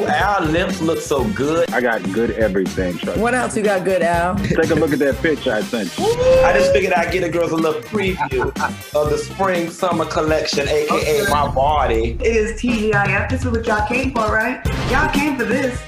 Ooh, our lips look so good. I got good everything, trust me. What else you got good, Al? Take a look at that picture I sent you. I just figured I'd get the girls a little preview of the spring summer collection, aka my body. It is TGIF. This is what y'all came for, right? Y'all came for this.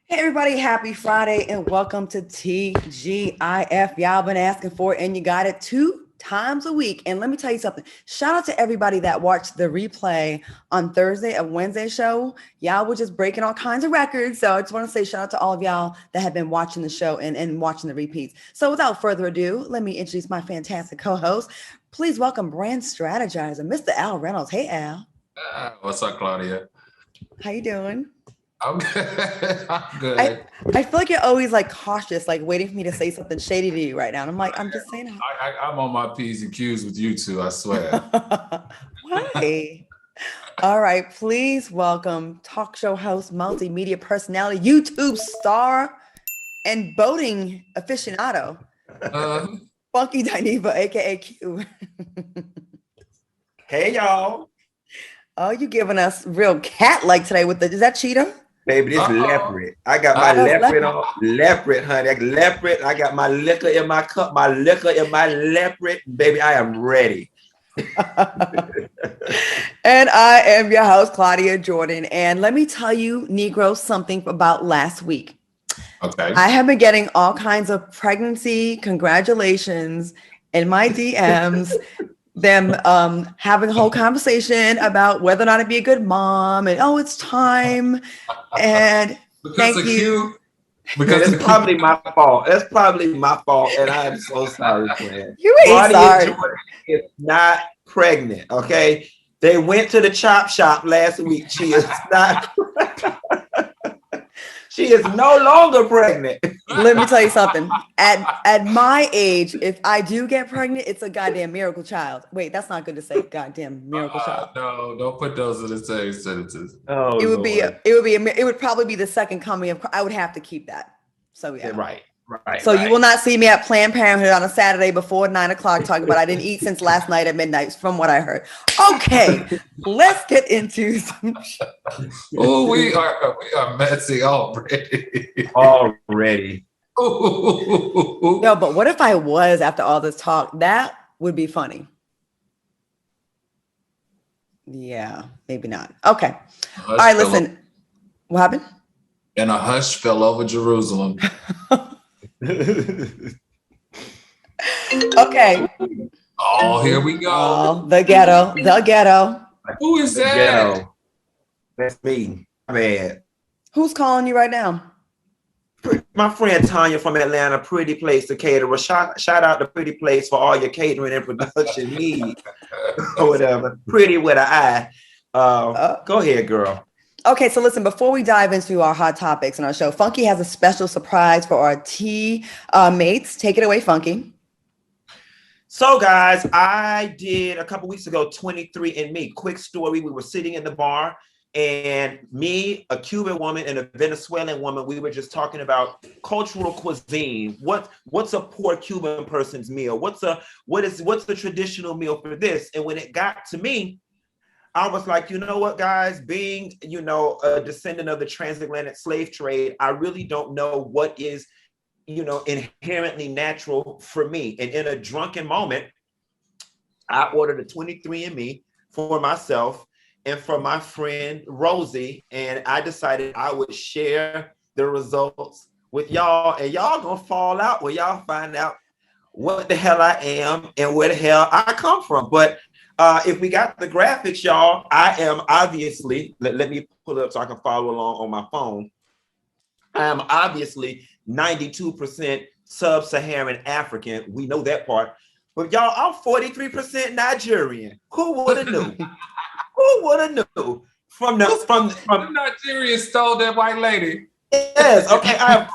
Hey everybody, happy Friday and welcome to TGIF. Y'all been asking for it and you got it 2 times a week. And let me tell you something. Shout out to everybody that watched the replay on Thursday of Wednesday's show. Y'all were just breaking all kinds of records. So I just want to say shout out to all of y'all that have been watching the show and watching the repeats. So without further ado, let me introduce my fantastic co-host. Please welcome brand strategizer, Mr. Al Reynolds. Hey, Al. What's up, Claudia? How you doing? I'm good. I'm good. I feel like you're always like cautious, like waiting for me to say something shady to you right now. And I'm like, I'm just saying. I'm on my P's and Q's with you two, I swear. Why? All right, please welcome talk show host, multimedia personality, YouTube star, and boating aficionado, Funky Dineva, aka Q. Hey, y'all. Oh, you giving us real cat-like today with is that cheetah? Baby, this leopard. I got my leopard on. Leopard, honey. Leopard. I got my liquor in my cup, my liquor in my leopard. Baby, I am ready. And I am your host, Claudia Jordan. And let me tell you, Negro, something about last week. Okay. I have been getting all kinds of pregnancy congratulations in my DMs. Them having a whole conversation about whether or not to be a good mom and it's time and because thank you. Because it's probably my fault. That's probably my fault, and I'm so sorry for that. You ain't sorry. Jordan is not pregnant. Okay, they went to the chop shop last week. She is not. She is no longer pregnant. Let me tell you something. At my age, if I do get pregnant, it's a goddamn miracle child. Wait, that's not good to say. Goddamn miracle child. No, don't put those in the same sentences. Oh, it would probably be the second coming of. I would have to keep that. So yeah. Right. So you will not see me at Planned Parenthood on a Saturday before 9:00 talking about I didn't eat since last night at midnight, from what I heard. Okay, let's get into some. Oh, we are messy already. Already. No, but what if I was after all this talk? That would be funny. Yeah, maybe not. Okay. All right, listen. What happened? And a hush fell over Jerusalem. Okay. Oh, here we go. Oh, the ghetto. Who is that? Ghetto. That's me. Man. Who's calling you right now? My friend Tanya from Atlanta, Pretty Place to cater. Shout out to Pretty Place for all your catering and production needs or whatever. Pretty with an I. Go ahead, girl. Okay, so listen, before we dive into our hot topics in our show, Funky has a special surprise for our tea mates. Take it away, Funky. So, guys, I did a couple weeks ago 23andMe. Quick story. We were sitting in the bar, and me, a Cuban woman, and a Venezuelan woman, we were just talking about cultural cuisine. What's a poor Cuban person's meal? What's the traditional meal for this? And when it got to me, I was like, you know what, guys, being, a descendant of the transatlantic slave trade, I really don't know what is, inherently natural for me. And in a drunken moment, I ordered a 23andMe for myself and for my friend Rosie. And I decided I would share the results with y'all. And y'all gonna fall out when y'all find out what the hell I am and where the hell I come from. But if we got the graphics, y'all, I am obviously, let me pull it up so I can follow along on my phone. I am obviously 92% sub-Saharan African. We know that part. But y'all, I'm 43% Nigerian. Who would have knew? Who would have knew? From the Nigerians stole that white lady. Yes, okay. I'm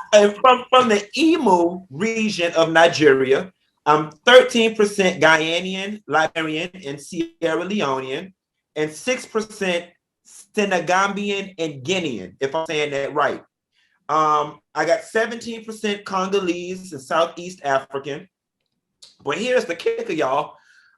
from the Imo region of Nigeria. I'm 13% Ghanaian, Liberian, and Sierra Leonean, and 6% Senegambian and Guinean, if I'm saying that right. I got 17% Congolese and Southeast African. But here's the kicker, y'all.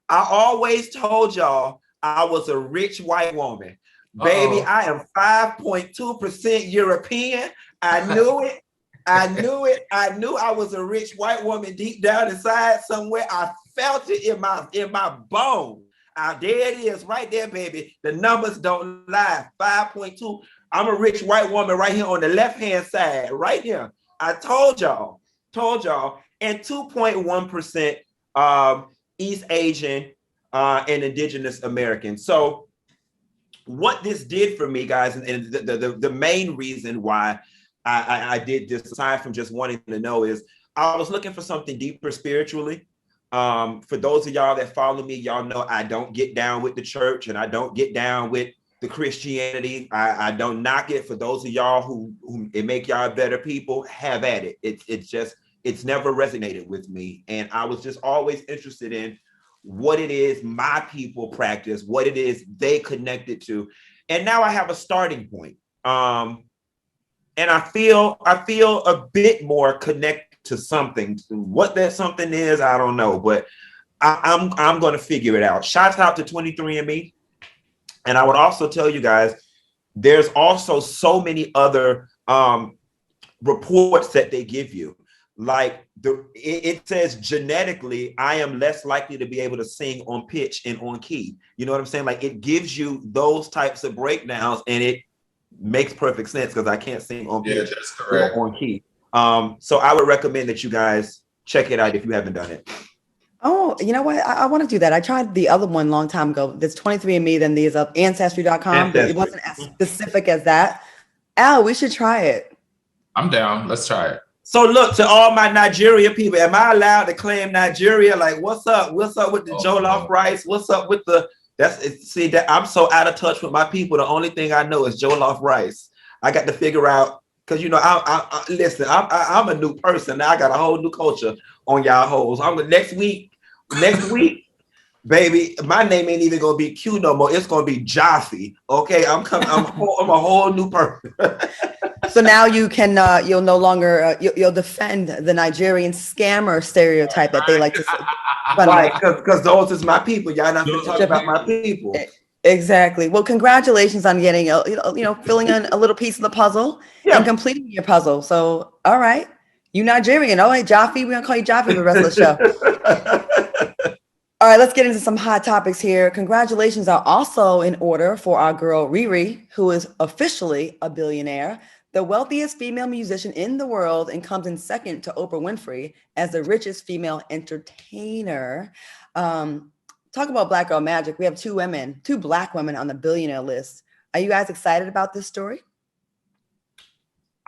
I always told y'all I was a rich white woman. Baby, I am 5.2% European. I knew it. I knew it. I knew I was a rich white woman deep down inside somewhere. I felt it in my bones. There it is, right there, baby. The numbers don't lie. 5.2. I'm a rich white woman right here on the left-hand side, right here. I told y'all. And 2.1% East Asian and Indigenous American. So what this did for me, guys, and the main reason why I did this, aside from just wanting to know, is I was looking for something deeper spiritually. For those of y'all that follow me, y'all know I don't get down with the church and I don't get down with the Christianity. I don't knock it. For those of y'all who it make y'all better people, have at it. It's never resonated with me. And I was just always interested in what it is my people practice, what it is they connected to. And now I have a starting point. And I feel a bit more connected to something. What that something is, I don't know, but I'm going to figure it out. Shout out to 23andMe. And I would also tell you guys, there's also so many other reports that they give you. Like it says genetically, I am less likely to be able to sing on pitch and on key. You know what I'm saying? Like it gives you those types of breakdowns, and it makes perfect sense because I can't sing on pitch or on key. So I would recommend that you guys check it out if you haven't done it. Oh, you know what? I want to do that. I tried the other one a long time ago. There's 23andMe, then there's Ancestry.com, but it wasn't as specific as that. Al, we should try it. I'm down. Let's try it. So look, to all my Nigeria people, am I allowed to claim Nigeria? Like, what's up? What's up with the jollof rice? What's up with that I'm so out of touch with my people. The only thing I know is jollof rice. I got to figure out, because you know, listen, I'm a new person. Now I got a whole new culture on y'all hoes. Next week, baby, my name ain't even gonna be Q no more. It's gonna be Jaffe. Okay, I'm a whole new person. So now you can you'll no longer you'll defend the Nigerian scammer stereotype that they like to say. Right, because those is my people. Y'all not to talk about my people. Exactly. Well, congratulations on getting filling in a little piece of the puzzle and completing your puzzle. So, all right, you Nigerian. All right, Jaffe, we're gonna call you Jaffe for the rest of the show. All right, let's get into some hot topics here. Congratulations are also in order for our girl Riri, who is officially a billionaire, the wealthiest female musician in the world, and comes in second to Oprah Winfrey as the richest female entertainer. Talk about Black girl magic. We have two Black women on the billionaire list. Are you guys excited about this story?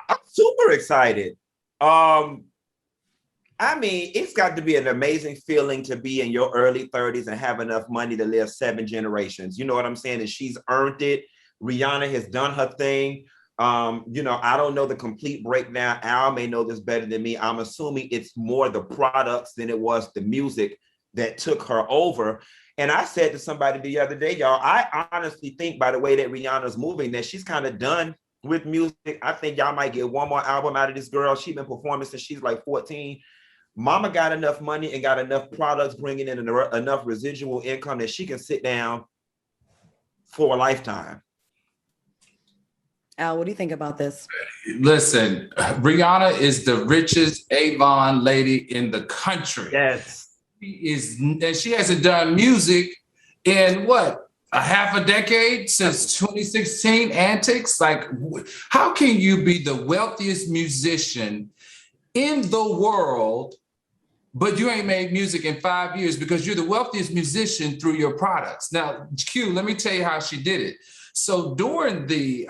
I'm super excited. I mean, it's got to be an amazing feeling to be in your early 30s and have enough money to live 7 generations. You know what I'm saying? And she's earned it. Rihanna has done her thing. I don't know the complete breakdown. Al may know this better than me. I'm assuming it's more the products than it was the music that took her over. And I said to somebody the other day, y'all, I honestly think by the way that Rihanna's moving, that she's kind of done with music. I think y'all might get one more album out of this girl. She's been performing since she's like 14. Mama got enough money and got enough products bringing in enough residual income that she can sit down for a lifetime. Al, what do you think about this? Listen, Rihanna is the richest Avon lady in the country. Yes. She hasn't done music in what? A half a decade, since 2016 Antics. Like, how can you be the wealthiest musician in the world, but you ain't made music in 5 years? Because you're the wealthiest musician through your products. Now, Q, let me tell you how she did it. So during the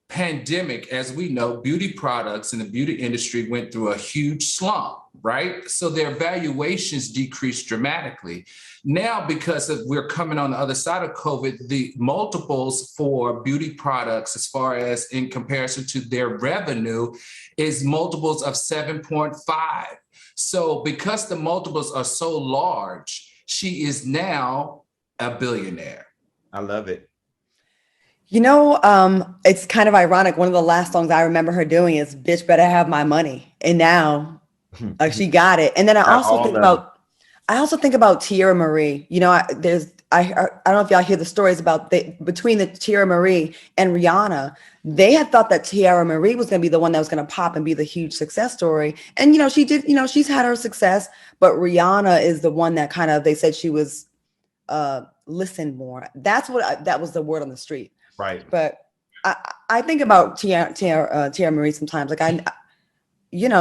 pandemic, as we know, beauty products and the beauty industry went through a huge slump, right? So their valuations decreased dramatically. Now, because we're coming on the other side of COVID, the multiples for beauty products, as far as in comparison to their revenue, is multiples of 7.5. So because the multiples are so large, she is now a billionaire. I love it. You know, it's kind of ironic. One of the last songs I remember her doing is "Bitch Better Have My Money," and now, she got it. And then I also think about Tierra Marie. You know, I don't know if y'all hear the stories about between the Tierra Marie and Rihanna. They had thought that Tierra Marie was going to be the one that was going to pop and be the huge success story. And, she did, she's had her success, but Rihanna is the one that kind of, they said she was listened more. That was the word on the street. Right. But I think about Tierra Marie sometimes. Like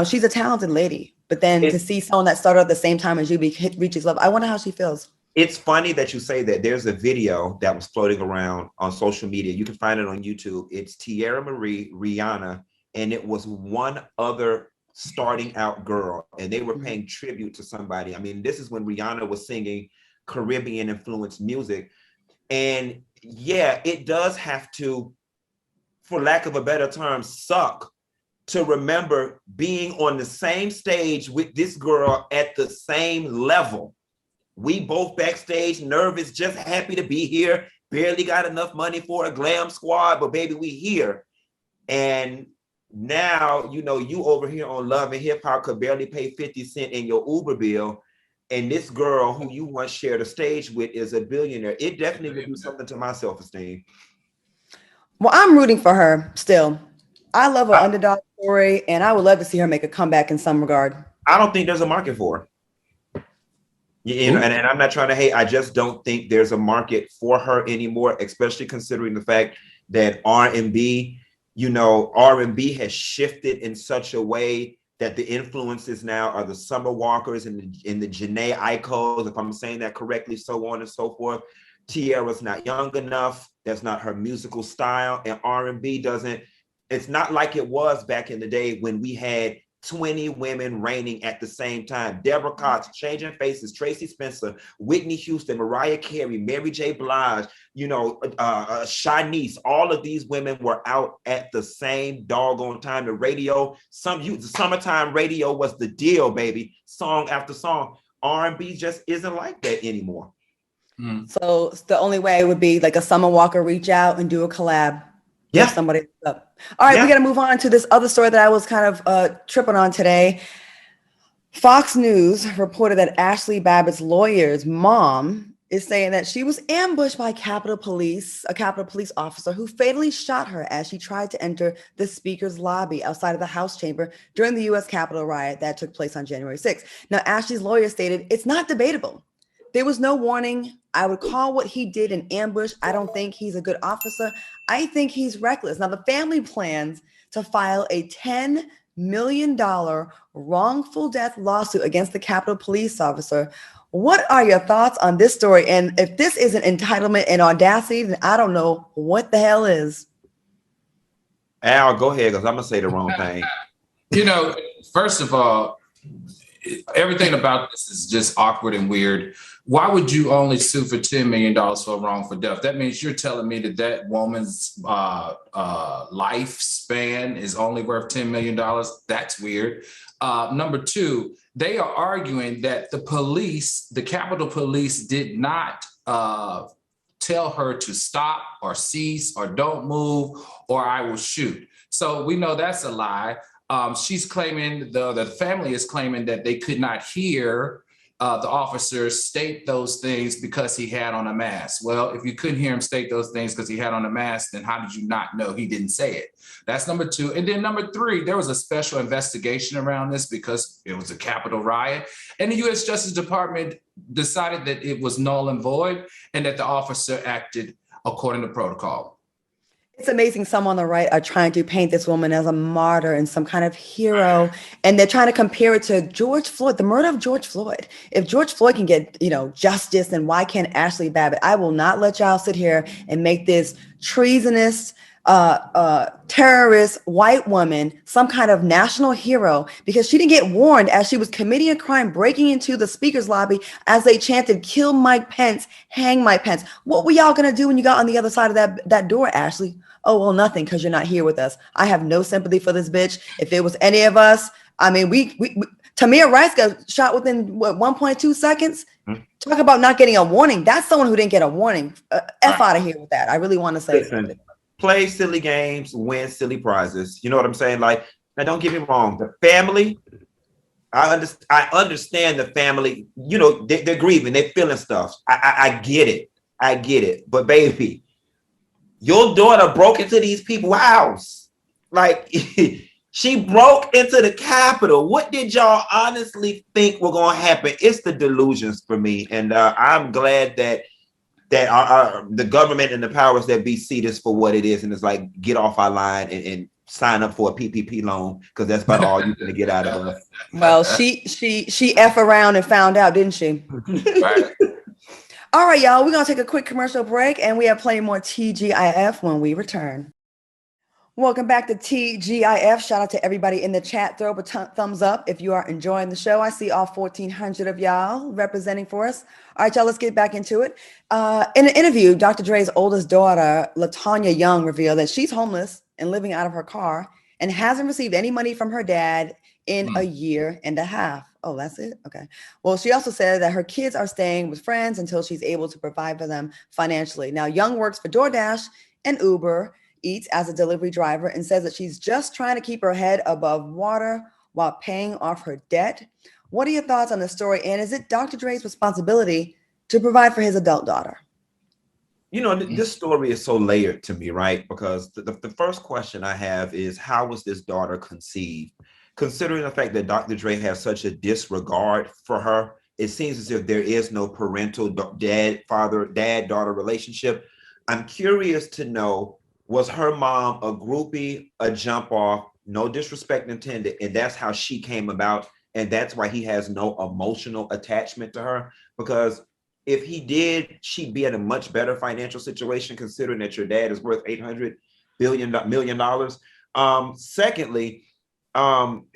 she's a talented lady, but then to see someone that started at the same time as you reaches level, I wonder how she feels. It's funny that you say that. There's a video that was floating around on social media. You can find it on YouTube. It's Tierra Marie, Rihanna, and it was one other starting out girl, and they were paying tribute to somebody. I mean, this is when Rihanna was singing Caribbean influenced music. And yeah, it does have to, for lack of a better term, suck to remember being on the same stage with this girl at the same level. We both backstage, nervous, just happy to be here. Barely got enough money for a glam squad, but baby, we here. And now, you over here on Love and Hip Hop could barely pay 50 cents in your Uber bill. And this girl who you once shared a stage with is a billionaire. It definitely would do something to my self-esteem. Well, I'm rooting for her still. I love her underdog story, and I would love to see her make a comeback in some regard. I don't think there's a market for her. And I'm not trying to hate. I just don't think there's a market for her anymore, especially considering the fact that R&B has shifted in such a way that the influences now are the Summer Walkers and the Janae Aikos, if I'm saying that correctly, so on and so forth. Tierra's not young enough. That's not her musical style. And R&B it's not like it was back in the day when we had 20 women reigning at the same time. Deborah Cox, Changing Faces, Tracy Spencer, Whitney Houston, Mariah Carey, Mary J. Blige, Shanice. All of these women were out at the same doggone time. The radio, the summertime radio was the deal, baby. Song after song. R&B just isn't like that anymore. So the only way would be like a Summer Walker reach out and do a collab. Yeah. Somebody up. All right, we got to move on to this other story that I was kind of tripping on today. Fox News reported that Ashley Babbitt's lawyer's mom is saying that she was ambushed by a Capitol Police officer who fatally shot her as she tried to enter the speaker's lobby outside of the House chamber during the U.S. Capitol riot that took place on January 6th. Now, Ashley's lawyer stated it's not debatable. There was no warning. I would call what he did an ambush. I don't think he's a good officer. I think he's reckless. Now, the family plans to file a $10 million wrongful death lawsuit against the Capitol Police officer. What are your thoughts on this story? And if this isn't entitlement and audacity, then I don't know what the hell is. Al, go ahead, because I'm going to say the wrong thing. First of all, everything about this is just awkward and weird. Why would you only sue for $10 million for a wrongful death? That means you're telling me that woman's lifespan is only worth $10 million. That's weird. Number two, they are arguing that the Capitol Police did not tell her to stop or cease or don't move or I will shoot. So we know that's a lie. She's claiming, the family is claiming that they could not hear the officers state those things because he had on a mask. Well, if you couldn't hear him state those things because he had on a mask, then how did you not know he didn't say it? That's number two. And then number three, there was a special investigation around this because it was a Capitol riot. And the U.S. Justice Department decided that it was null and void and that the officer acted according to protocol. It's amazing some on the right are trying to paint this woman as a martyr and some kind of hero. And they're trying to compare it to George Floyd, the murder of George Floyd. If George Floyd can get, justice, then why can't Ashley Babbitt? I will not let y'all sit here and make this treasonous, terrorist white woman some kind of national hero because she didn't get warned as she was committing a crime, breaking into the speaker's lobby as they chanted, "Kill Mike Pence, hang Mike Pence." What were y'all going to do when you got on the other side of that door, Ashley? Oh, well, nothing, because you're not here with us. I have no sympathy for this bitch. If it was any of us, I mean, Tamir Rice got shot within 1.2 seconds. Talk about not getting a warning. That's someone who didn't get a warning. F out of here with that. I really want to say Listen, play silly games, win silly prizes. You know what I'm saying? Like, now don't get me wrong. The family, I understand the family, they're grieving, they're feeling stuff. I get it. I get it. But baby, your daughter broke into these people's house. Like, she broke into the Capitol. What did y'all honestly think were going to happen? It's the delusions for me. And I'm glad that the government and the powers that be see this for what it is. And it's like, get off our line and sign up for a PPP loan, because that's about all you're going to get out of us. Well, she F around and found out, didn't she? Right. All right, y'all, we're going to take a quick commercial break, and we have plenty more TGIF when we return. Welcome back to TGIF. Shout out to everybody in the chat. Throw up a thumbs up if you are enjoying the show. I see all 1,400 of y'all representing for us. All right, y'all, let's get back into it. In an interview, Dr. Dre's oldest daughter, LaTanya Young, revealed that she's homeless and living out of her car and hasn't received any money from her dad in a year and a half. Oh, that's it? Okay. Well, she also said that her kids are staying with friends until she's able to provide for them financially. Now, Young works for DoorDash and Uber Eats as a delivery driver and says that she's just trying to keep her head above water while paying off her debt. What are your thoughts on the story? And is it Dr. Dre's responsibility to provide for his adult daughter? You know, this story is so layered to me, right? Because the first question I have is, how was this daughter conceived? Considering the fact that Dr. Dre has such a disregard for her, it seems as if there is no parental dad-daughter relationship. I'm curious to know, was her mom a groupie, a jump off, no disrespect intended, and that's how she came about, and that's why he has no emotional attachment to her? Because if he did, she'd be in a much better financial situation, considering that your dad is worth $800 million. Secondly,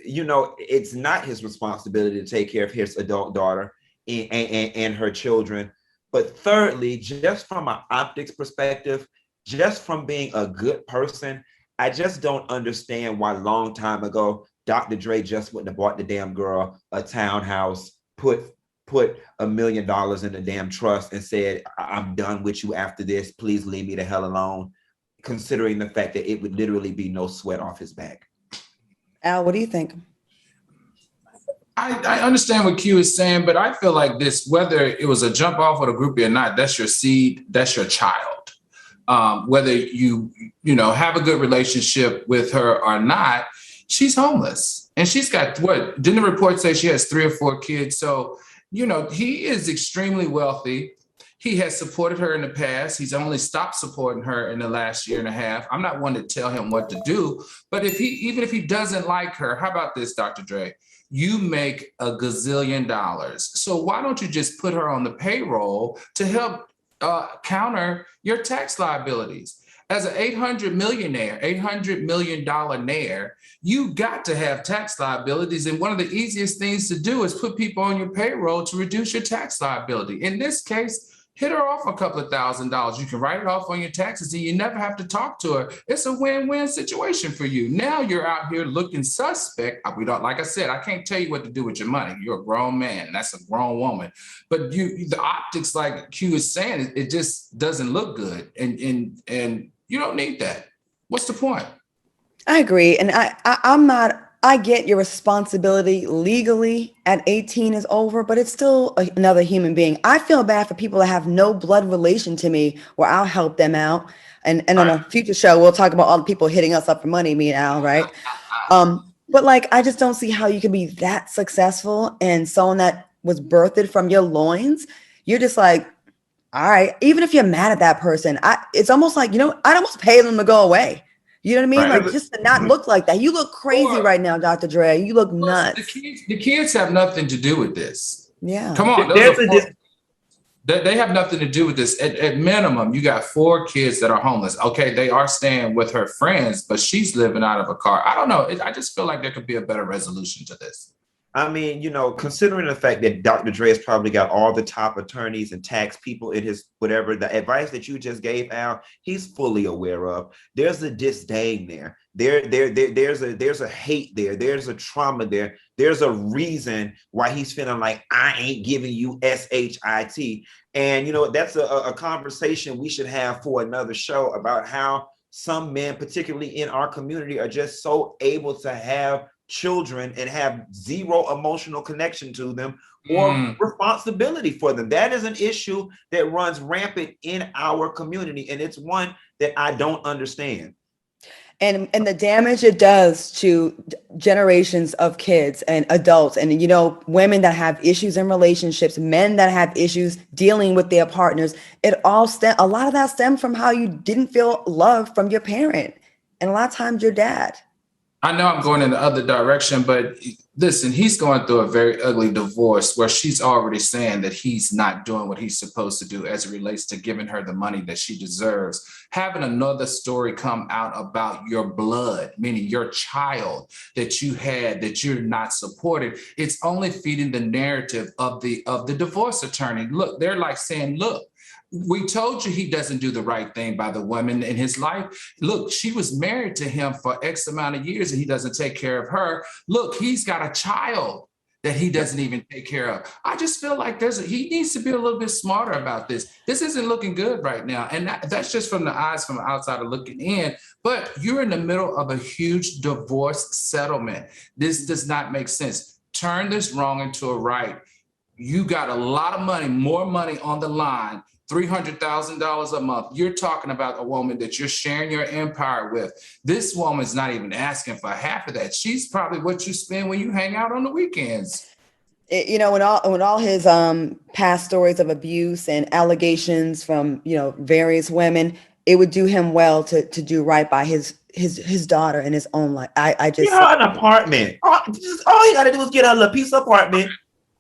you know, it's not his responsibility to take care of his adult daughter and her children. But thirdly, just from an optics perspective, just from being a good person, I just don't understand why long time ago, Dr. Dre just wouldn't have bought the damn girl a townhouse, put $1 million in the damn trust and said, I'm done with you after this. Please leave me the hell alone. Considering the fact that it would literally be no sweat off his back. Al, what do you think? I understand what Q is saying, but I feel like this, whether it was a jump off with a groupie or not, that's your seed, that's your child. Whether you have a good relationship with her or not, she's homeless. And she's got, what, didn't the report say she has 3 or 4 kids? So, you know, he is extremely wealthy. He has supported her in the past. He's only stopped supporting her in the last year and a half. I'm not one to tell him what to do, but even if he doesn't like her, how about this, Dr. Dre? You make $1 gazillion. So why don't you just put her on the payroll to help counter your tax liabilities? As an $800 million nair, you got to have tax liabilities. And one of the easiest things to do is put people on your payroll to reduce your tax liability. In this case, hit her off a couple of $1,000s. You can write it off on your taxes and you never have to talk to her. It's a win-win situation for you. Now you're out here looking suspect. We don't, like I said, I can't tell you what to do with your money. You're a grown man and that's a grown woman. But the optics, like Q is saying, it just doesn't look good. And you don't need that. What's the point? I agree. And I get your responsibility legally at 18 is over, but it's still another human being. I feel bad for people that have no blood relation to me where I'll help them out. And on a future show, we'll talk about all the people hitting us up for money, me and Al, right? But like, I just don't see how you can be that successful and someone that was birthed from your loins. You're just like, all right, even if you're mad at that person, it's almost like, I'd almost pay them to go away. You know what I mean? Right. Like, just to not look like that. You look crazy right now, Dr. Dre. You look nuts. The kids have nothing to do with this. Yeah. Come on. They have nothing to do with this. At minimum, you got 4 kids that are homeless. Okay, they are staying with her friends, but she's living out of a car. I don't know. I just feel like there could be a better resolution to this. I mean, considering the fact that Dr. Dre has probably got all the top attorneys and tax people in his whatever, the advice that you just gave, Al, he's fully aware of. There's a disdain there. There's a hate there. There's a trauma there. There's a reason why he's feeling like, I ain't giving you shit. And, that's a conversation we should have for another show about how some men, particularly in our community, are just so able to have children and have zero emotional connection to them or responsibility for them. That is an issue that runs rampant in our community, and it's one that I don't understand. And the damage it does to generations of kids and adults, and women that have issues in relationships, men that have issues dealing with their partners. A lot of that stems from how you didn't feel love from your parent, and a lot of times your dad. I know I'm going in the other direction, but listen, he's going through a very ugly divorce where she's already saying that he's not doing what he's supposed to do as it relates to giving her the money that she deserves. Having another story come out about your blood, meaning your child that you had, that you're not supported, it's only feeding the narrative of the divorce attorney. Look, they're like saying, look, we told you he doesn't do the right thing by the woman in his life. Look, she was married to him for X amount of years and he doesn't take care of her. Look, he's got a child that he doesn't even take care of. I just feel like he needs to be a little bit smarter about this. This isn't looking good right now. And that's just from the eyes from the outsider looking in. But you're in the middle of a huge divorce settlement. This does not make sense. Turn this wrong into a right. You got a lot of money, more money on the line. $300,000 a month. You're talking about a woman that you're sharing your empire with. This woman's not even asking for half of that. She's probably what you spend when you hang out on the weekends. When all his past stories of abuse and allegations from various women, it would do him well to do right by his daughter in his own life. I just get her an apartment. All you got to do is get her a little piece of apartment.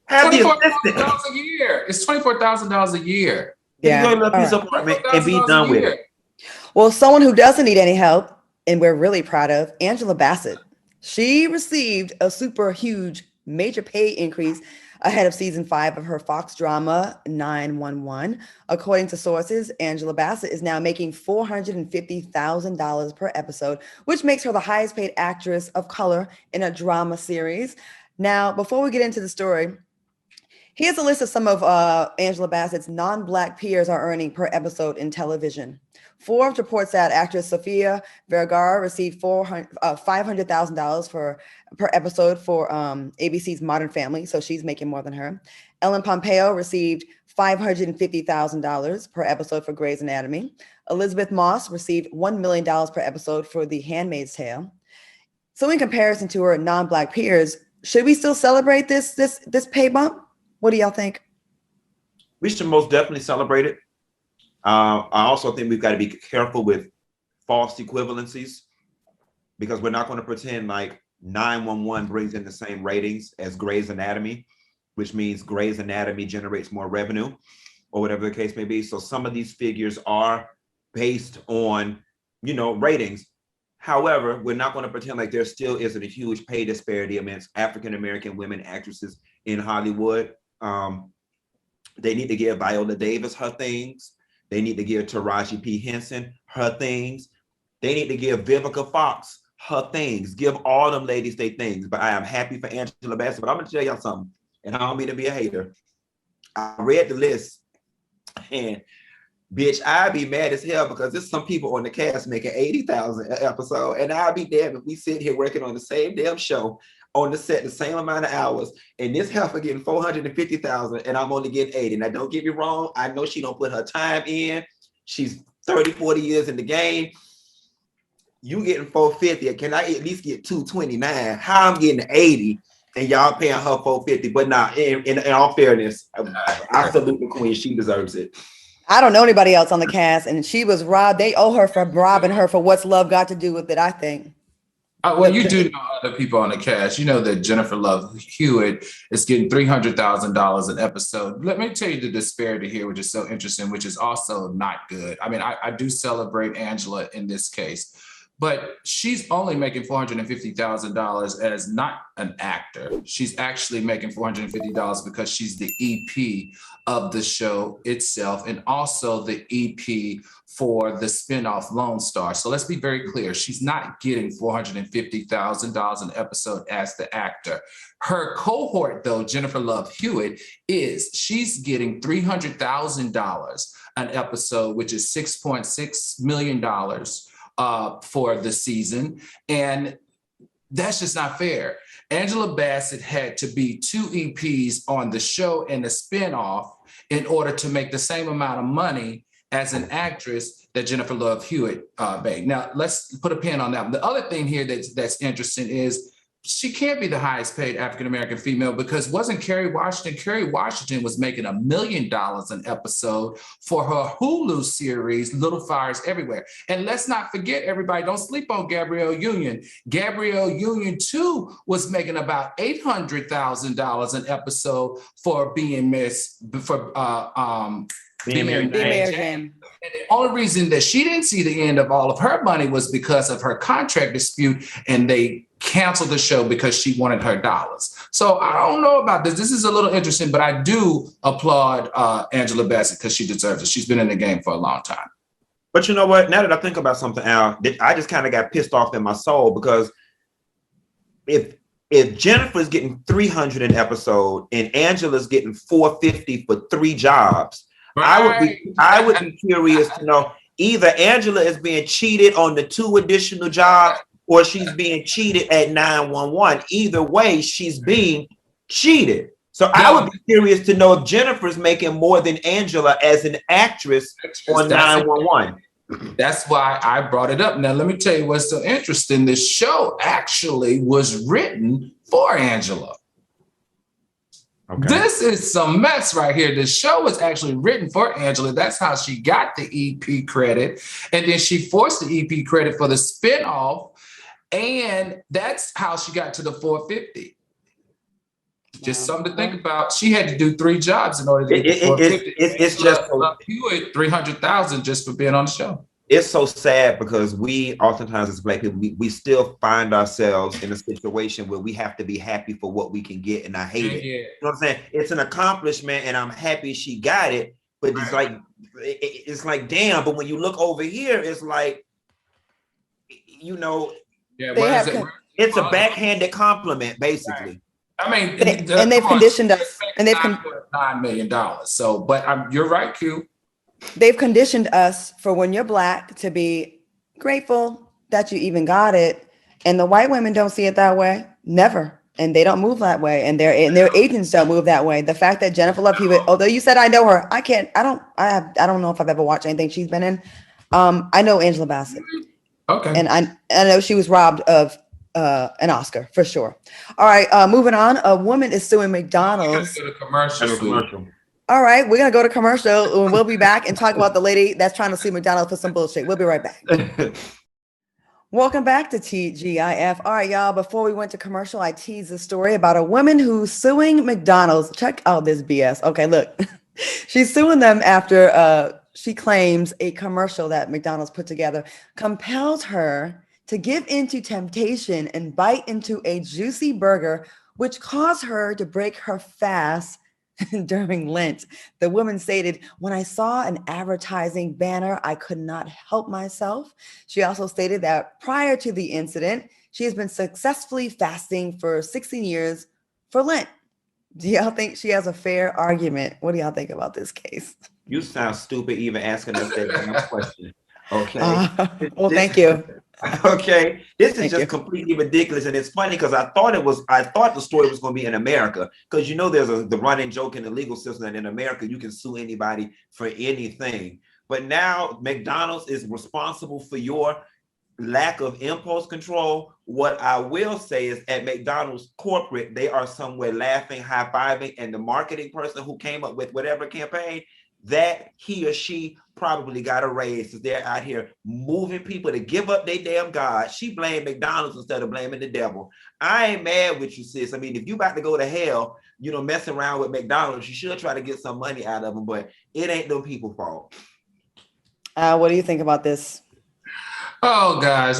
Have the assistant. $24,000 a year. It's $24,000 a year. Yeah. You go to a piece of apartment and be done with it. Well, someone who doesn't need any help, and we're really proud of, Angela Bassett. She received a super huge major pay increase ahead of season 5 of her Fox drama 911. According to sources, Angela Bassett is now making $450,000 per episode, which makes her the highest paid actress of color in a drama series. Now, before we get into the story, here's a list of some of Angela Bassett's non-Black peers are earning per episode in television. Forbes reports that actress Sofia Vergara received $500,000 per episode for ABC's Modern Family, so she's making more than her. Ellen Pompeo received $550,000 per episode for Grey's Anatomy. Elizabeth Moss received $1 million per episode for The Handmaid's Tale. So in comparison to her non-Black peers, should we still celebrate this pay bump? What do y'all think? We should most definitely celebrate it. I also think we've got to be careful with false equivalencies because we're not going to pretend like 911 brings in the same ratings as Grey's Anatomy, which means Grey's Anatomy generates more revenue or whatever the case may be. So some of these figures are based on, ratings. However, we're not going to pretend like there still isn't a huge pay disparity amongst African-American women actresses in Hollywood. They need to give Viola Davis her things. They need to give Taraji P. Henson her things. They need to give Vivica Fox her things. Give all them ladies their things. But I am happy for Angela Bassett. But I'm going to tell y'all something, and I don't mean to be a hater. I read the list, and bitch, I'd be mad as hell because there's some people on the cast making $80,000 an episode, and I'd be damned if we sit here working on the same damn show on the set the same amount of hours, and this heifer getting $450,000 and I'm only getting 80. Now don't get me wrong, I know she don't put her time in. She's 30, 40 years in the game. You getting $450, can I at least get $229? How I'm getting 80 and y'all paying her $450? But nah, in all fairness, I salute the queen. She deserves it. I don't know anybody else on the cast, and she was robbed. They owe her for robbing her for what's love got to do with it, I think. Well, you do know other people on the cast. You know that Jennifer Love Hewitt is getting $300,000 an episode. Let me tell you the disparity here, which is so interesting, which is also not good. I mean, I do celebrate Angela in this case, but she's only making $450,000 as not an actor. She's actually making $450 because she's the EP of the show itself and also the EP for the spinoff Lone Star. So let's be very clear. She's not getting $450,000 an episode as the actor. Her cohort, though, Jennifer Love Hewitt, she's getting $300,000 an episode, which is $6.6 million for the season. And that's just not fair. Angela Bassett had to be 2 EPs on the show and the spinoff in order to make the same amount of money as an actress that Jennifer Love Hewitt made. Now, let's put a pin on that. The other thing here that's interesting is she can't be the highest paid African-American female because wasn't Kerry Washington? Kerry Washington was making $1 million an episode for her Hulu series, Little Fires Everywhere. And let's not forget, everybody, don't sleep on Gabrielle Union. Gabrielle Union, too, was making about $800,000 an episode for being Mary Jane. And the only reason that she didn't see the end of all of her money was because of her contract dispute, and they canceled the show because she wanted her dollars. So I don't know about this. This is a little interesting, but I do applaud Angela Bassett because she deserves it. She's been in the game for a long time. But you know what? Now that I think about something, Al, I just kind of got pissed off in my soul because if Jennifer's getting 300 an episode and Angela's getting 450 for 3 jobs, right. I would be curious to know either Angela is being cheated on the 2 additional jobs or she's being cheated at 911. Either way, she's being cheated. So I would be curious to know if Jennifer's making more than Angela as an actress on 911. That's why I brought it up. Now, let me tell you what's so interesting. This show actually was written for Angela. Okay. This is some mess right here. The show was actually written for Angela. That's how she got the EP credit. And then she forced the EP credit for the spinoff. And that's how she got to the 450. Just something to think about. She had to do 3 jobs in order to get the 450. It's just Hewitt $300,000 just for being on the show. It's so sad because we oftentimes as Black people, we still find ourselves in a situation where we have to be happy for what we can get, and I hate it. You know what I'm saying? It's an accomplishment, and I'm happy she got it. But it's like damn. But when you look over here, it's like, you know, it's a backhanded compliment, basically. I mean, they've conditioned us, and they've $9 million. So, but you're right, Q. They've conditioned us for when you're Black to be grateful that you even got it, and the white women don't see it that way, never, and they don't move that way, and their agents don't move that way. The fact that Jennifer Love Hewitt, although you said I know her, I don't know if I've ever watched anything she's been in. I know Angela Bassett, okay, and I know she was robbed of an Oscar for sure. All right, moving on. A woman is suing McDonald's. Commercial. All right, we're gonna go to commercial and we'll be back and talk about the lady that's trying to sue McDonald's for some bullshit. We'll be right back. Welcome back to TGIF. All right, y'all, before we went to commercial, I teased a story about a woman who's suing McDonald's. Check out this BS. Okay, look. She's suing them after she claims a commercial that McDonald's put together compelled her to give into temptation and bite into a juicy burger, which caused her to break her fast during Lent. The woman stated, "When I saw an advertising banner, I could not help myself." She also stated that prior to the incident, she has been successfully fasting for 16 years for Lent. Do y'all think she has a fair argument? What do y'all think about this case? You sound stupid even asking us that question. Okay. Well, thank you. Okay, this is just completely ridiculous, and it's funny because I thought the story was going to be in America, because you know there's the running joke in the legal system that in America you can sue anybody for anything. But now McDonald's is responsible for your lack of impulse control. What I will say is at McDonald's corporate, they are somewhere laughing, high-fiving, and the marketing person who came up with whatever campaign, that he or she probably got a raise because they're out here moving people to give up their damn God. She blamed McDonald's instead of blaming the devil. I ain't mad with you, sis. I mean, if you about to go to hell, you know, messing around with McDonald's, you should try to get some money out of them, but it ain't them people's fault. What do you think about this? Oh, guys,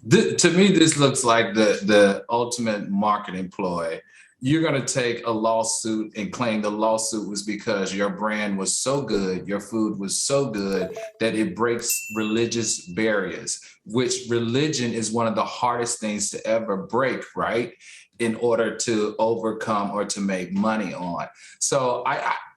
to me, this looks like the ultimate marketing ploy. You're going to take a lawsuit and claim the lawsuit was because your brand was so good, your food was so good that it breaks religious barriers, which religion is one of the hardest things to ever break, right? In order to overcome or to make money on. So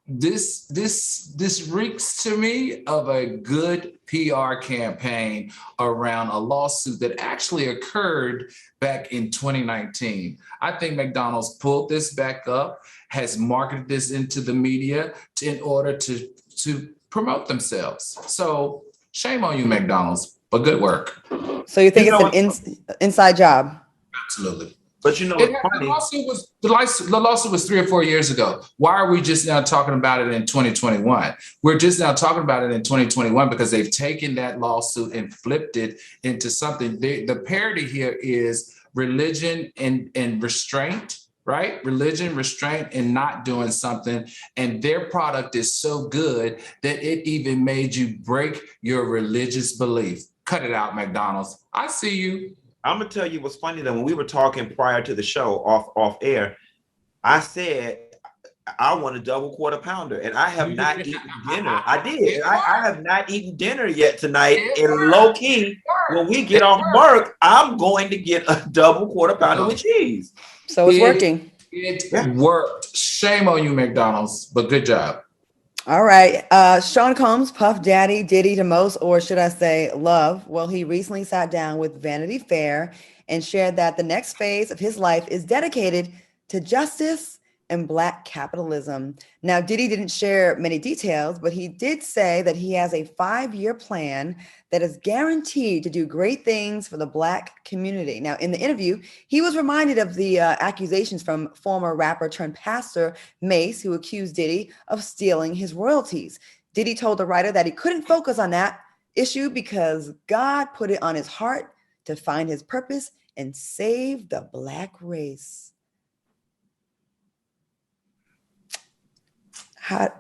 this reeks to me of a good PR campaign around a lawsuit that actually occurred back in 2019. I think McDonald's pulled this back up, has marketed this into the media in order to promote themselves. So shame on you, McDonald's, but good work. So you think it's an inside job? Absolutely. But you know, the lawsuit was 3 or 4 years ago. Why are we just now talking about it in 2021? We're just now talking about it in 2021 because they've taken that lawsuit and flipped it into something. The parody here is religion and restraint, right? Religion, restraint, and not doing something. And their product is so good that it even made you break your religious belief. Cut it out, McDonald's. I see you. I'm gonna tell you what's funny though. When we were talking prior to the show off air, I said I want a double quarter pounder, and I have not eaten dinner. I did. I have not eaten dinner yet tonight. And low key, when we get off work, I'm going to get a double quarter pounder with cheese. So it's working. It worked. Shame on you, McDonald's, but good job. All right. Sean Combs, Puff Daddy, Diddy to most, or should I say love? Well, he recently sat down with Vanity Fair and shared that the next phase of his life is dedicated to justice and Black capitalism. Now, Diddy didn't share many details, but he did say that he has a 5-year plan that is guaranteed to do great things for the Black community. Now, in the interview, he was reminded of the accusations from former rapper turned pastor Mace, who accused Diddy of stealing his royalties. Diddy told the writer that he couldn't focus on that issue because God put it on his heart to find his purpose and save the Black race. How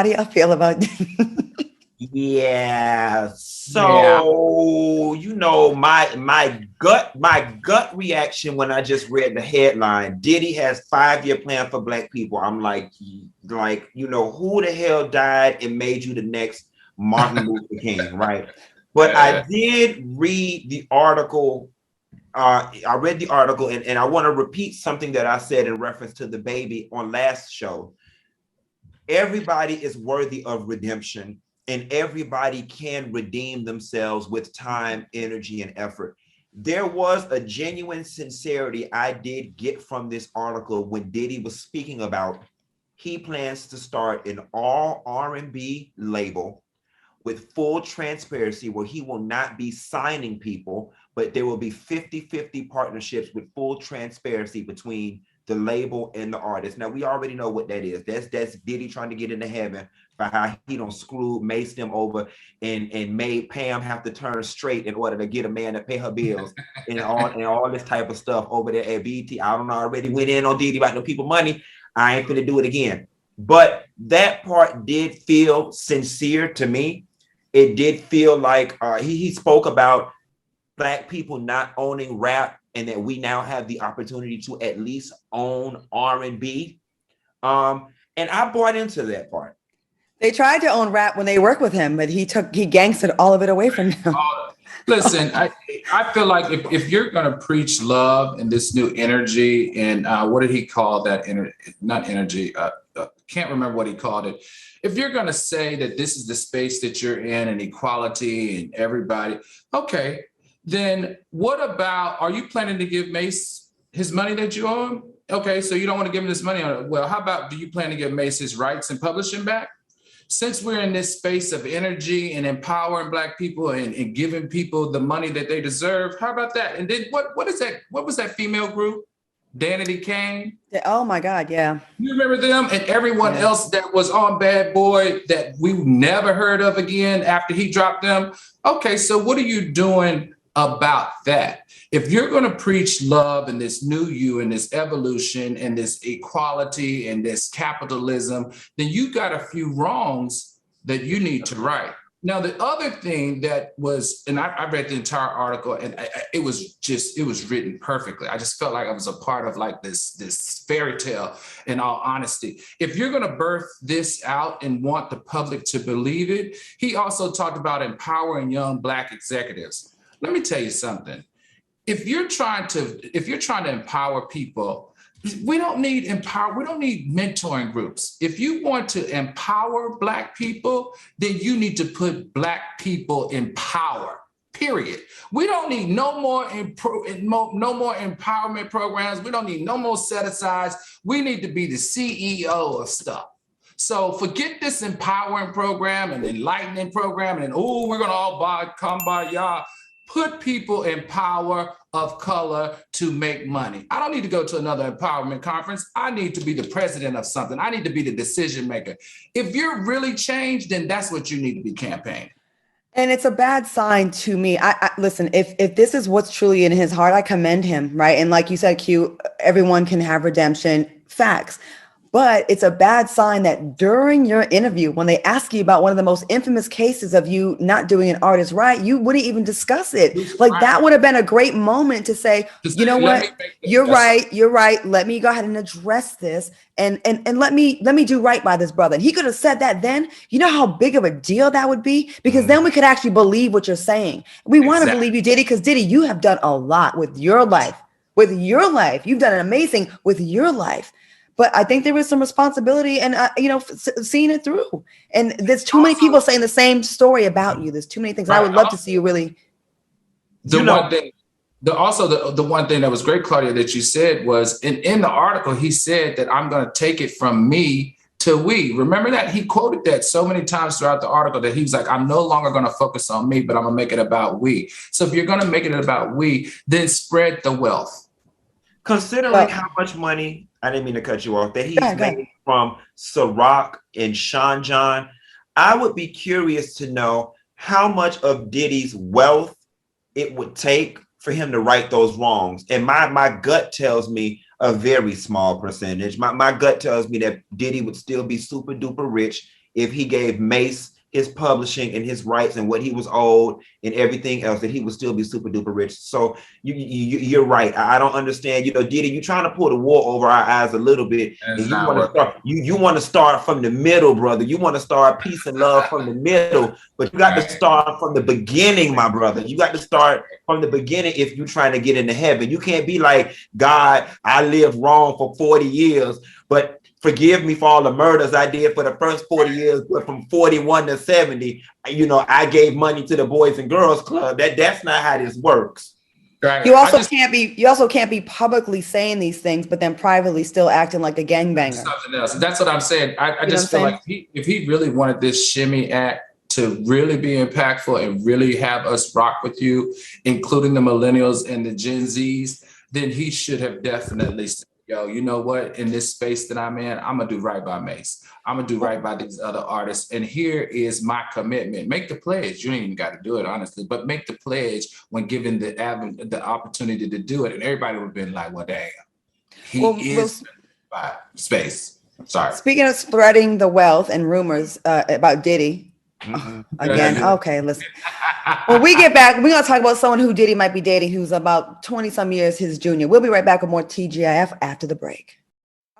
do y'all feel about that? Yeah. So you know, my gut reaction when I just read the headline, Diddy has 5-year plan for Black people. I'm like, you know, who the hell died and made you the next Martin Luther King, right? But I did read the article. I read the article and I want to repeat something that I said in reference to the baby on last show. Everybody is worthy of redemption, and everybody can redeem themselves with time, energy, and effort. There was a genuine sincerity I did get from this article when Diddy was speaking about he plans to start an all R&B label with full transparency where he will not be signing people, but there will be 50-50 partnerships with full transparency between the label and the artist. Now, we already know what that is. That's Diddy trying to get into heaven by how he don't screw Mace them over and made Pam have to turn straight in order to get a man to pay her bills and all this type of stuff over there at BT. I don't know, I already went in on Diddy about no people money. I ain't gonna do it again. But that part did feel sincere to me. It did feel like he spoke about Black people not owning rap and that we now have the opportunity to at least own R&B. And I bought into that part. They tried to own rap when they worked with him, but he gangstered all of it away from them. Listen, I feel like if you're going to preach love and this new energy and what did he call that? Not energy. Can't remember what he called it. If you're going to say that this is the space that you're in and equality and everybody, okay, then what about, are you planning to give Mace his money that you owe him? Okay, so you don't want to give him this money on it. Well, how about, do you plan to give Mace his rights and publishing back? Since we're in this space of energy and empowering Black people and giving people the money that they deserve, how about that? And then what is that? What was that female group? Danity Kane? Oh my God, yeah. You remember them? And everyone else that was on Bad Boy that we never heard of again after he dropped them? Okay, so what are you doing about that? If you're going to preach love and this new you and this evolution and this equality and this capitalism, then you got a few wrongs that you need to right. Now, the other thing that was, and I read the entire article and it was written perfectly. I just felt like I was a part of like this fairy tale, in all honesty. If you're going to birth this out and want the public to believe it, he also talked about empowering young Black executives. Let me tell you something. If you're trying to empower people We don't need mentoring groups. If you want to empower Black people, then you need to put Black people in power. Period. We don't need no more empowerment programs. We don't need no more set-asides. We need to be the CEO of stuff. So forget this empowering program and enlightening program and we're gonna all come by y'all. Put people in power of color to make money. I don't need to go to another empowerment conference. I need to be the president of something. I need to be the decision maker. If you're really changed, then that's what you need to be campaigning. And it's a bad sign to me. I listen, if this is what's truly in his heart, I commend him, right? And like you said, Q, everyone can have redemption, facts. But it's a bad sign that during your interview, when they ask you about one of the most infamous cases of you not doing an artist right, you wouldn't even discuss it. Like that would have been a great moment to say, you know what, you're right. Let me go ahead and address this and let me do right by this brother. And he could have said that then. You know how big of a deal that would be? Because then we could actually believe what you're saying. We want to believe you, Diddy, because Diddy, you have done a lot with your life. You've done an amazing with your life. But I think there is some responsibility and, seeing it through. And there's too many people saying the same story about you. There's too many things. Right. I would love to see you really. The one thing that was great, Claudia, that you said was in the article, he said that I'm going to take it from me to we. Remember that? He quoted that so many times throughout the article that he was like, I'm no longer going to focus on me, but I'm going to make it about we. So if you're going to make it about we, then spread the wealth. Considering how much money, I didn't mean to cut you off, that he's made from Ciroc and Sean John, I would be curious to know how much of Diddy's wealth it would take for him to right those wrongs. And my gut tells me a very small percentage. My gut tells me that Diddy would still be super duper rich if he gave Mace his publishing and his rights and what he was owed and everything else, that he would still be super duper rich. So you're right. I don't understand. Diddy, you're trying to pull the wool over our eyes a little bit. And you want to start from the middle, brother. You want to start peace and love from the middle, but you got to start from the beginning, my brother. You got to start from the beginning if you're trying to get into heaven. You can't be like, God, I lived wrong for 40 years, but forgive me for all the murders I did for the first 40 years, but from 41 to 70, I gave money to the Boys and Girls Club. That's not how this works. Right. You also can't be publicly saying these things, but then privately still acting like a gangbanger. Something else. That's what I'm saying. I just feel like if he really wanted this shimmy act to really be impactful and really have us rock with you, including the millennials and the Gen Zs, then he should have definitely said, yo, you know what? In this space that I'm in, I'm going to do right by Mace. I'm going to do right by these other artists. And here is my commitment. Make the pledge. You ain't even got to do it, honestly, but make the pledge when given the opportunity to do it. And everybody would have been like, well, damn, he is by space. Sorry. Speaking of spreading the wealth and rumors about Diddy, again, okay, listen. When we get back, we're going to talk about someone who Diddy might be dating who's about 20 some years his junior. We'll be right back with more TGIF after the break.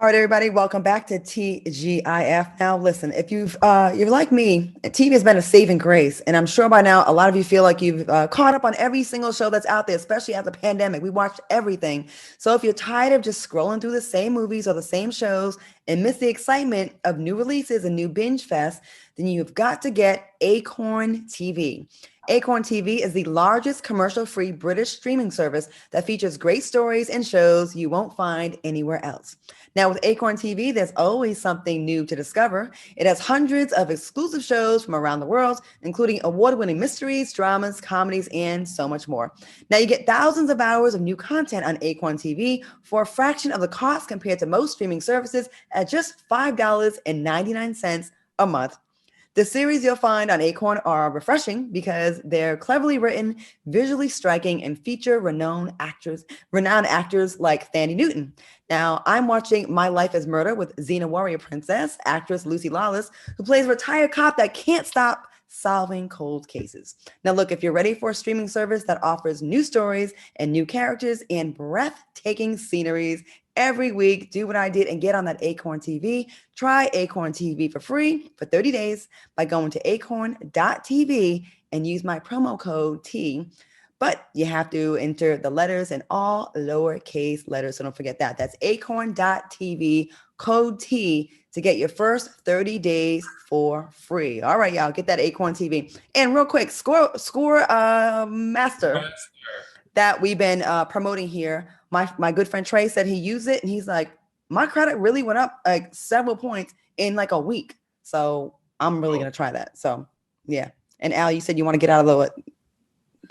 All right, everybody, welcome back to TGIF. Now, listen, if you're like me, TV has been a saving grace, and I'm sure by now a lot of you feel like you've caught up on every single show that's out there, especially after the pandemic. We watched everything. So if you're tired of just scrolling through the same movies or the same shows and miss the excitement of new releases and new binge fest, then you've got to get Acorn TV. Acorn TV is the largest commercial-free British streaming service that features great stories and shows you won't find anywhere else. Now, with Acorn TV, there's always something new to discover. It has hundreds of exclusive shows from around the world, including award-winning mysteries, dramas, comedies, and so much more. Now, you get thousands of hours of new content on Acorn TV for a fraction of the cost compared to most streaming services at just $5.99 a month. The series you'll find on Acorn are refreshing because they're cleverly written, visually striking, and feature renowned actors like Thandie Newton. Now, I'm watching My Life as Murder with Xena Warrior Princess, actress Lucy Lawless, who plays a retired cop that can't stop solving cold cases. Now, look, if you're ready for a streaming service that offers new stories and new characters and breathtaking sceneries every week, do what I did and get on that Acorn TV. Try Acorn TV for free for 30 days by going to acorn.tv and use my promo code T. But you have to enter the letters in all lowercase letters. So don't forget that. That's acorn.tv, code T, to get your first 30 days for free. All right, y'all, get that Acorn TV. And real quick, score master that we've been promoting here. My good friend Trey said he used it, and he's like, my credit really went up like several points in like a week. So I'm really gonna try that. So yeah. And Al, you said you want to get out of the low.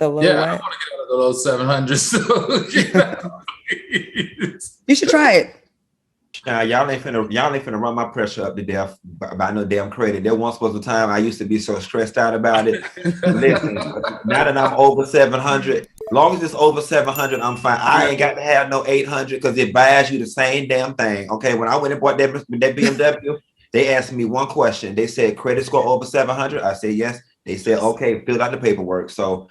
I want to get out of the low 700s. So, you should try it. Y'all ain't finna run my pressure up to death by no damn credit. There once was a time I used to be so stressed out about it. Listen, now that I'm over 700, long as it's over 700, I'm fine. I ain't got to have no 800 because it buys you the same damn thing. Okay, when I went and bought that BMW, they asked me one question. They said, credit score over 700? I said, yes. They said, okay, fill out the paperwork. So,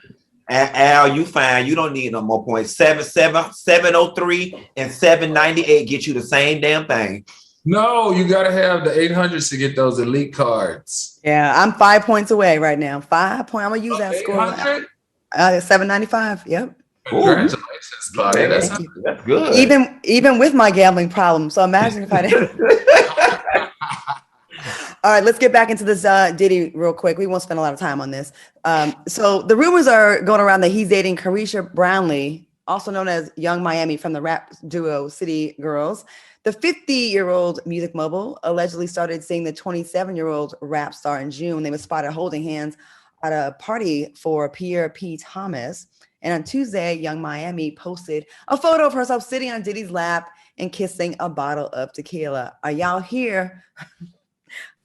Al, you fine. You don't need no more points. 703 and 798 get you the same damn thing. No, you got to have the 800s to get those elite cards. Yeah, I'm 5 points away right now. 5 points. I'm gonna use that score. 795. Yep. Congratulations, Claudia. That's good. Even with my gambling problem. So imagine if I didn't. All right, let's get back into this Diddy real quick. We won't spend a lot of time on this. So the rumors are going around that he's dating Carisha Brownlee, also known as Young Miami from the rap duo City Girls. The 50-year-old music mogul allegedly started seeing the 27-year-old rap star in June. They were spotted holding hands at a party for Pierre P. Thomas. And on Tuesday, Young Miami posted a photo of herself sitting on Diddy's lap and kissing a bottle of tequila. Are y'all here?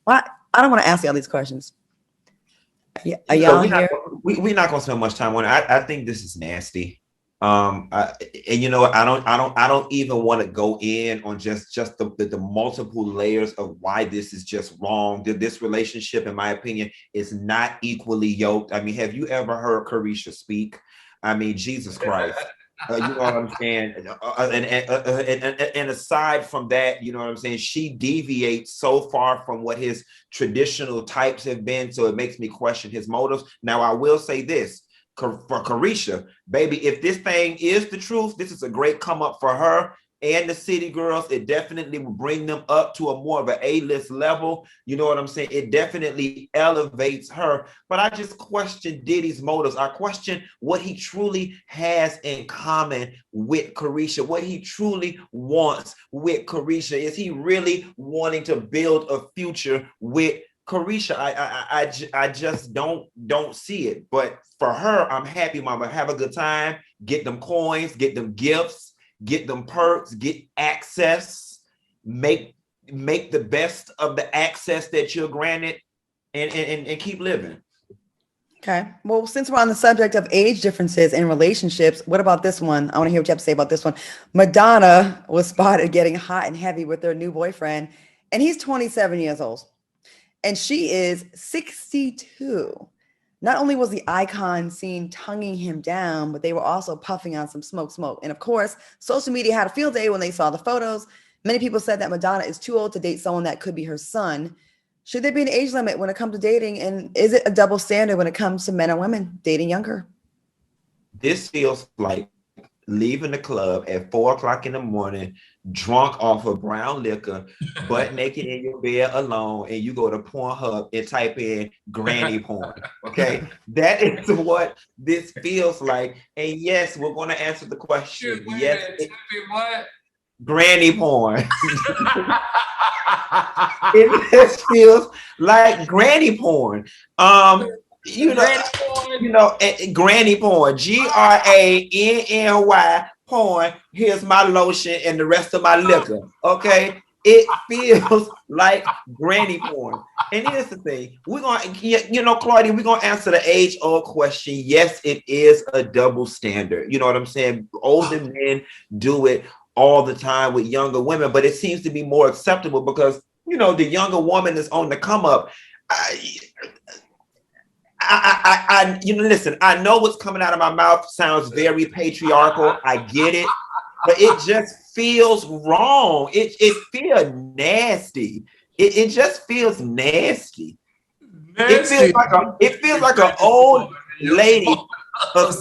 What? I don't want to ask you all these questions. Are y'all here? We're not gonna spend much time on it. I think this is nasty. And you know what? I don't even want to go in on just the multiple layers of why this is just wrong. This relationship, in my opinion, is not equally yoked. I mean, have you ever heard Carisha speak? I mean, Jesus Christ. You know what I'm saying? And aside from that, you know what I'm saying? She deviates so far from what his traditional types have been. So it makes me question his motives. Now, I will say this for Carisha, baby, if this thing is the truth, this is a great come up for her and the City Girls. It definitely will bring them up to a more of an A-list level. You know what I'm saying? It definitely elevates her. But I just question Diddy's motives. I question what he truly has in common with Carisha, what he truly wants with Carisha. Is he really wanting to build a future with Carisha? I just don't see it. But for her, I'm happy, mama. Have a good time. Get them coins, get them gifts, get them perks, get access, make the best of the access that you're granted, and keep living. Okay. Well, since we're on the subject of age differences in relationships, what about this one? I want to hear what you have to say about this one. Madonna was spotted getting hot and heavy with her new boyfriend, and he's 27 years old, and she is 62. Not only was the icon seen tonguing him down, but they were also puffing on some smoke. And of course, social media had a field day when they saw the photos. Many people said that Madonna is too old to date someone that could be her son. Should there be an age limit when it comes to dating? And is it a double standard when it comes to men and women dating younger? This feels like leaving the club at 4:00 in the morning, drunk off of brown liquor, butt naked in your bed alone, and you go to Pornhub and type in granny porn. Okay, that is what this feels like. And yes, we're going to answer the question. Yes, what? Granny porn. It just feels like granny porn. Granny porn, GRANNY porn. Here's my lotion and the rest of my liquor. Okay, it feels like granny porn. And here's the thing: we're gonna, Claudia, we're gonna answer the age-old question. Yes, it is a double standard. You know what I'm saying? Older men do it all the time with younger women, but it seems to be more acceptable because the younger woman is on the come up. Listen, I know what's coming out of my mouth sounds very patriarchal. I get it, but it just feels wrong. It feels nasty. It just feels nasty. It feels like an old lady A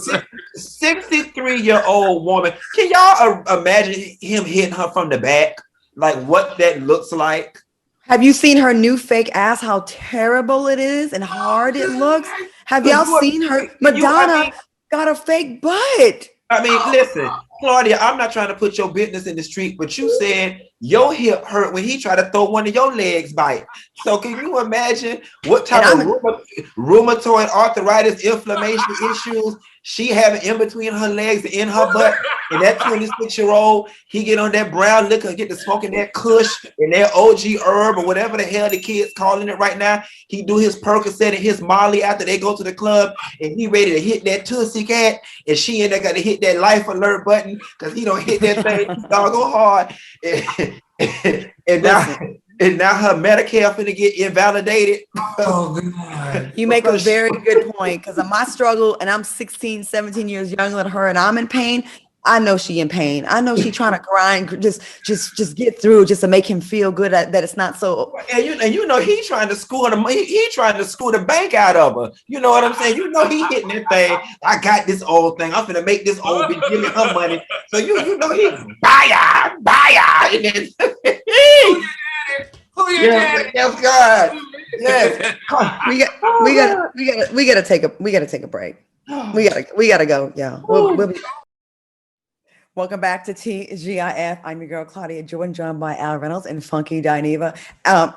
63-year-old woman. Can y'all imagine him hitting her from the back? Like what that looks like? Have you seen her new fake ass? How terrible it is and hard it looks. Have y'all seen her? Madonna got a fake butt. I mean, listen, Claudia, I'm not trying to put your business in the street, but you said your hip hurt when he tried to throw one of your legs bite. So can you imagine what type of rheumatoid arthritis, inflammation issues she having in between her legs and in her butt? And that 26-year-old, he get on that brown liquor, get to smoking that Kush and that OG herb or whatever the hell the kids calling it right now. He do his Percocet and his Molly after they go to the club, and he ready to hit that Tootsie Cat, and she in there got to hit that life alert button because he don't hit that thing doggone hard. And now her Medicare finna get invalidated. Oh, God. You make a very good point because of my struggle, and I'm 16, 17 years younger than her, and I'm in pain. I know she in pain. I know she trying to grind, just get through, just to make him feel good that it's not so. And you know he trying to school the he trying to school the bank out of her. You know what I'm saying? You know he hitting that thing. I got this old thing. I'm finna make this old bitch give me her money. So you know he buy. And then yes, God. Yes. We gotta take a break. We gotta go, y'all. We'll be. Welcome back to TGIF. I'm your girl Claudia, joined by Al Reynolds and Funky Dineva.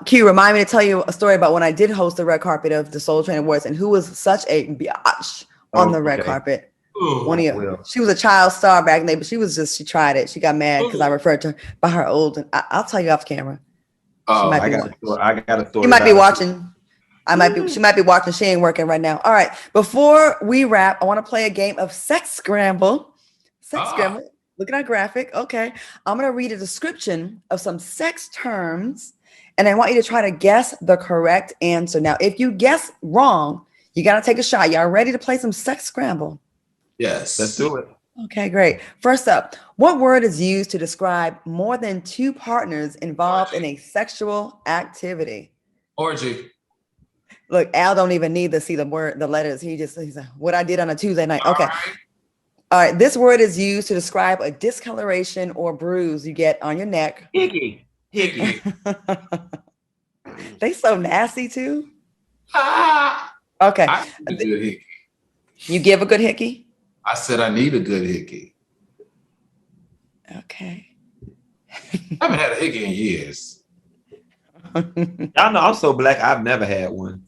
Q, remind me to tell you a story about when I did host the red carpet of the Soul Train Awards and who was such a biatch on the red carpet. One of you. She was a child star back in the day, but she tried it. She got mad because I referred to her by her old. And I'll tell you off camera. I got a story. She might be watching. She might be watching. She ain't working right now. All right. Before we wrap, I want to play a game of Sex Scramble. Scramble. Look at our graphic. Okay. I'm going to read a description of some sex terms, and I want you to try to guess the correct answer. Now, if you guess wrong, you got to take a shot. Y'all ready to play some Sex Scramble? Yes. Let's do it. Okay, great. First up, what word is used to describe more than two partners involved in a sexual activity? Orgy. Look, Al don't even need to see the letters. He's like, what I did on a Tuesday night. Okay. All right. This word is used to describe a discoloration or bruise you get on your neck. Hickey. They so nasty too. Okay. I need a good hickey. You give a good hickey? I said I need a good hickey. Okay. I haven't had a hickey in years. Y'all know I'm so black, I've never had one.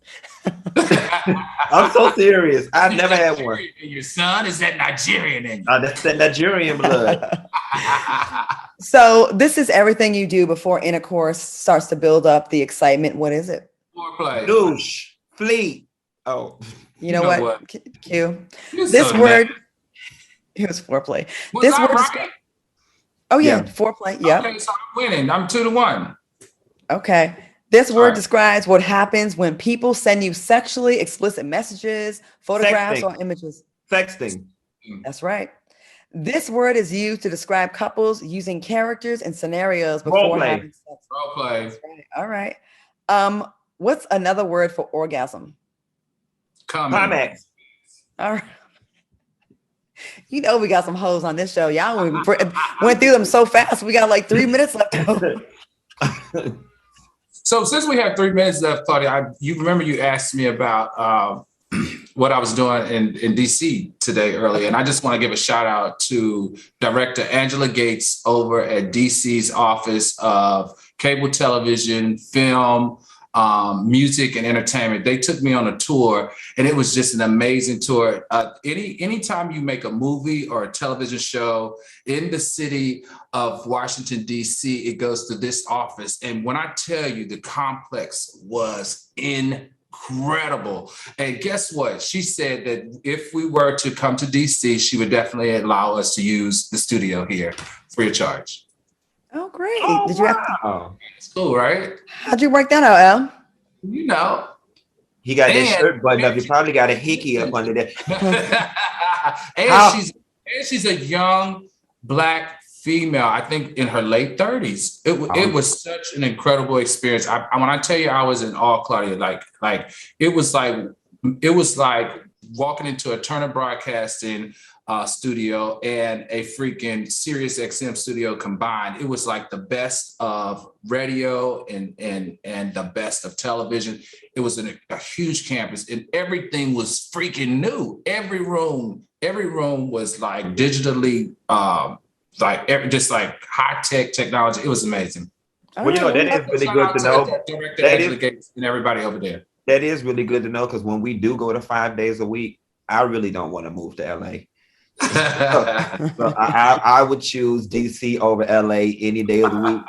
I'm so serious. I've never had one. Your son is that Nigerian in you? That's that Nigerian blood. So this is everything you do before intercourse starts to build up the excitement. What is it? Foreplay. Douche. Fleet. Oh. You know what? Q. You're This so word. mad. It was foreplay. Was This I word. right? Oh yeah, Yeah. foreplay. Yeah. Okay, so I'm winning. I'm 2-1. Okay. This word Alright. describes what happens when people send you sexually explicit messages, photographs, Sexting. or images. Sexting. That's right. This word is used to describe couples using characters and scenarios before Roleplay. having sex. Role play. That's right. All right. What's another word for orgasm? Climax. All right. You know we got some hoes on this show. Y'all went through them so fast. We got like 3 minutes left. So since we have 3 minutes left, Claudia, you remember you asked me about what I was doing in DC today earlier, and I just want to give a shout out to Director Angela Gates over at DC's Office of Cable Television, Film, Music, and Entertainment. They took me on a tour, and it was just an amazing tour. Anytime you make a movie or a television show in the city of Washington, D.C., it goes to this office. And when I tell you, the complex was incredible. And guess what? She said that if we were to come to D.C., she would definitely allow us to use the studio here free of charge. Oh, great. Oh, Did you have wow. It's cool, right? how'd you work that out, Al? You know. He got that And- shirt buttoned up. He probably got a hickey up under there. and she's a young Black female, I think in her late 30s. It was such an incredible experience. When I tell you I was in awe, Claudia, like it was like walking into a Turner Broadcasting studio and a freaking Sirius XM studio combined. It was like the best of radio and the best of television. It was a huge campus, and everything was freaking new. Every room was like digitally, just like high tech technology. It was amazing. Well, you know, that is really good to know. Director Angela Gates and everybody over there. That is really good to know, because when we do go to 5 days a week, I really don't want to move to LA. So I would choose DC over LA any day of the week.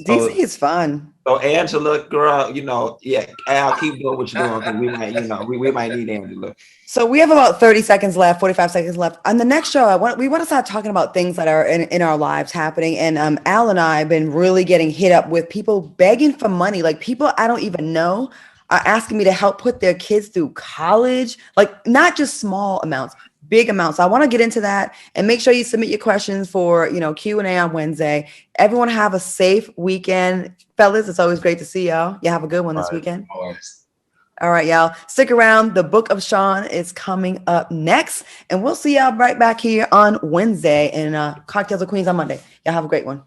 DC is fun. So Angela, girl, you know, yeah, Al, keep doing what you're doing, because we might, you know, we might need Angela. So we have about 30 seconds left, 45 seconds left. On the next show, we want to start talking about things that are in our lives happening. And Al and I have been really getting hit up with people begging for money. Like people I don't even know are asking me to help put their kids through college, like not just small amounts, big amounts. So I want to get into that, and make sure you submit your questions for, you know, Q&A on Wednesday. Everyone have a safe weekend. Fellas, it's always great to see y'all. You have a good one this weekend. Always. All right, y'all. Stick around. The Book of Sean is coming up next, and we'll see y'all right back here on Wednesday, and Cocktails of Queens on Monday. Y'all have a great one.